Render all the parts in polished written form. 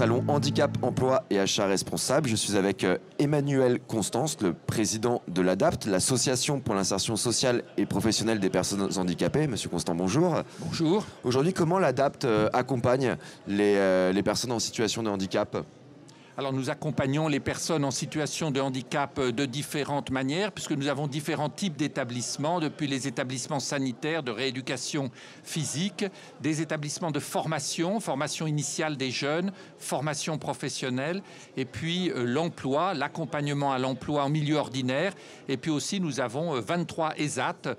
salon Handicap, Emploi et Achat Responsable. Je suis avec Emmanuel Constance, le président de l'ADAPT, l'association pour l'insertion sociale et professionnelle des personnes handicapées. Monsieur Constant, bonjour. Bonjour. Aujourd'hui, comment l'ADAPT accompagne les personnes en situation de handicap ? Alors nous accompagnons les personnes en situation de handicap de différentes manières, puisque nous avons différents types d'établissements, depuis les établissements sanitaires de rééducation physique, des établissements de formation initiale des jeunes, formation professionnelle, et puis l'emploi, l'accompagnement à l'emploi en milieu ordinaire, et puis aussi nous avons 23 ESAT,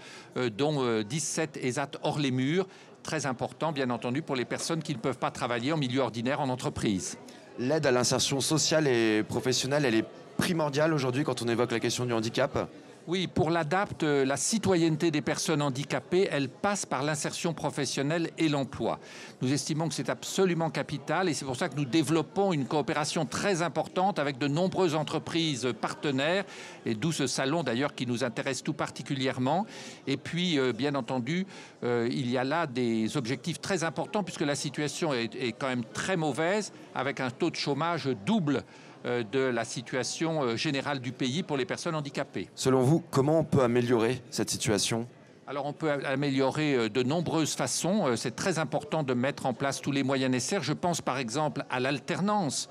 dont 17 ESAT hors les murs, très important bien entendu pour les personnes qui ne peuvent pas travailler en milieu ordinaire en entreprise. L'aide à l'insertion sociale et professionnelle, elle est primordiale aujourd'hui quand on évoque la question du handicap ? Oui, pour l'ADAPT, la citoyenneté des personnes handicapées, elle passe par l'insertion professionnelle et l'emploi. Nous estimons que c'est absolument capital et c'est pour ça que nous développons une coopération très importante avec de nombreuses entreprises partenaires, et d'où ce salon d'ailleurs qui nous intéresse tout particulièrement. Et puis, bien entendu, il y a là des objectifs très importants puisque la situation est quand même très mauvaise, avec un taux de chômage double de la situation générale du pays pour les personnes handicapées. Selon vous, comment on peut améliorer cette situation ? Alors on peut améliorer de nombreuses façons. C'est très important de mettre en place tous les moyens nécessaires. Je pense par exemple à l'alternance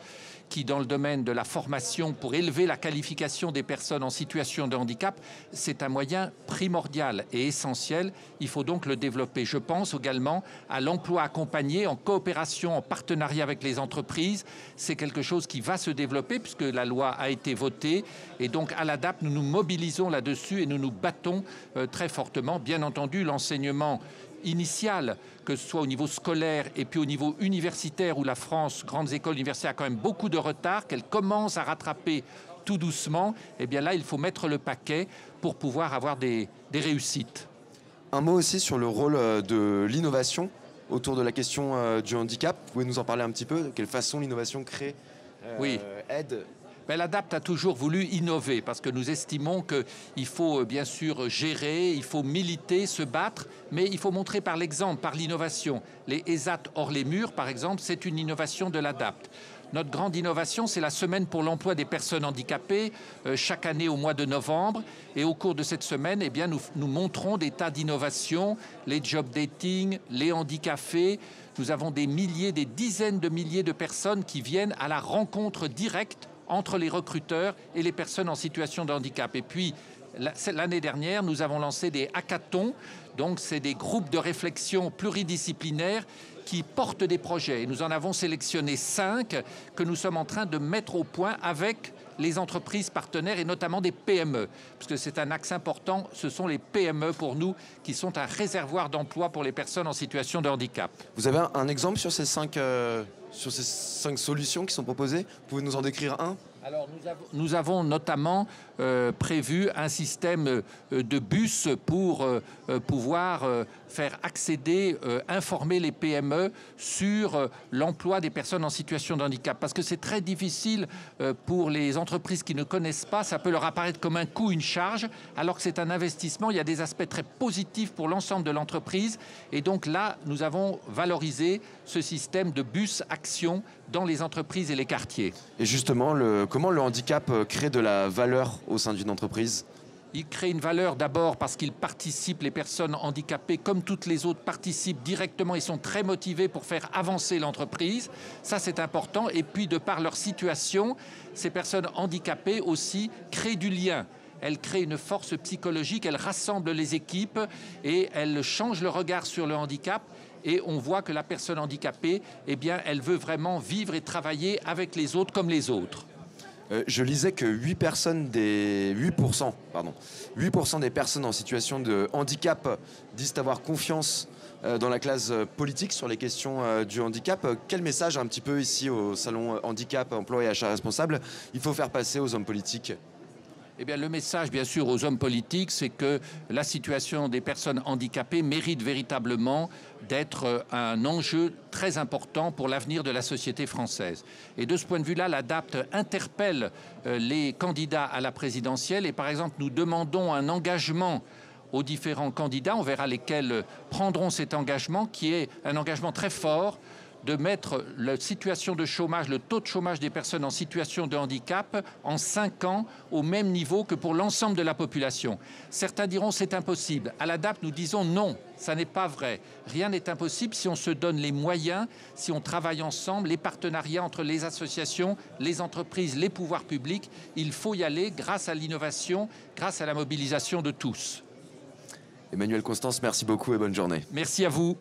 qui, dans le domaine de la formation, pour élever la qualification des personnes en situation de handicap, c'est un moyen primordial et essentiel. Il faut donc le développer. Je pense également à l'emploi accompagné en coopération, en partenariat avec les entreprises. C'est quelque chose qui va se développer puisque la loi a été votée. Et donc, à l'ADAPT, nous nous mobilisons là-dessus et nous nous battons très fortement. Bien entendu, l'enseignement initial, que ce soit au niveau scolaire et puis au niveau universitaire où la France, grandes écoles universitaires, a quand même beaucoup de retard, qu'elle commence à rattraper tout doucement, eh bien là, il faut mettre le paquet pour pouvoir avoir des réussites. Un mot aussi sur le rôle de l'innovation autour de la question du handicap. Vous pouvez nous en parler un petit peu ? De quelle façon l'innovation crée, aide ? L'ADAPT a toujours voulu innover parce que nous estimons qu'il faut bien sûr gérer, il faut militer, se battre, mais il faut montrer par l'exemple, par l'innovation. Les ESAT hors les murs, par exemple, c'est une innovation de l'ADAPT. Notre grande innovation, c'est la semaine pour l'emploi des personnes handicapées, chaque année au mois de novembre. Et au cours de cette semaine, eh bien, nous montrons des tas d'innovations, les job dating, les handicafés. Nous avons des milliers, des dizaines de milliers de personnes qui viennent à la rencontre directe entre les recruteurs et les personnes en situation de handicap. Et puis, l'année dernière, nous avons lancé des hackathons. Donc, c'est des groupes de réflexion pluridisciplinaires qui portent des projets. Et nous en avons sélectionné 5 que nous sommes en train de mettre au point avec les entreprises partenaires et notamment des PME. Parce que c'est un axe important, ce sont les PME pour nous qui sont un réservoir d'emploi pour les personnes en situation de handicap. Vous avez un exemple sur ces 5 solutions qui sont proposées ? Vous pouvez nous en décrire un ? Alors nous avons notamment prévu un système de bus pour pouvoir faire accéder, informer les PME sur l'emploi des personnes en situation de handicap. Parce que c'est très difficile pour les entreprises qui ne connaissent pas, ça peut leur apparaître comme un coût, une charge, alors que c'est un investissement. Il y a des aspects très positifs pour l'ensemble de l'entreprise. Et donc là, nous avons valorisé ce système de bus action dans les entreprises et les quartiers. Et justement, comment le handicap crée de la valeur au sein d'une entreprise ? Il crée une valeur d'abord parce qu'il participe, les personnes handicapées, comme toutes les autres, participent directement et sont très motivées pour faire avancer l'entreprise. Ça, c'est important. Et puis, de par leur situation, ces personnes handicapées aussi créent du lien. Elles créent une force psychologique, elles rassemblent les équipes et elles changent le regard sur le handicap. Et on voit que la personne handicapée, eh bien, elle veut vraiment vivre et travailler avec les autres comme les autres. Je lisais que 8% des personnes en situation de handicap disent avoir confiance dans la classe politique sur les questions du handicap. Quel message un petit peu ici au salon Handicap, Emploi et Achat Responsable il faut faire passer aux hommes politiques ? Eh bien, le message, bien sûr, aux hommes politiques, c'est que la situation des personnes handicapées mérite véritablement d'être un enjeu très important pour l'avenir de la société française. Et de ce point de vue-là, l'ADAPT interpelle les candidats à la présidentielle et, par exemple, nous demandons un engagement aux différents candidats, on verra lesquels prendront cet engagement, qui est un engagement très fort de mettre la situation de chômage, le taux de chômage des personnes en situation de handicap en 5 ans au même niveau que pour l'ensemble de la population. Certains diront c'est impossible. À l'ADAPT, nous disons non, ça n'est pas vrai. Rien n'est impossible si on se donne les moyens, si on travaille ensemble, les partenariats entre les associations, les entreprises, les pouvoirs publics. Il faut y aller grâce à l'innovation, grâce à la mobilisation de tous. Emmanuel Constance, merci beaucoup et bonne journée. Merci à vous.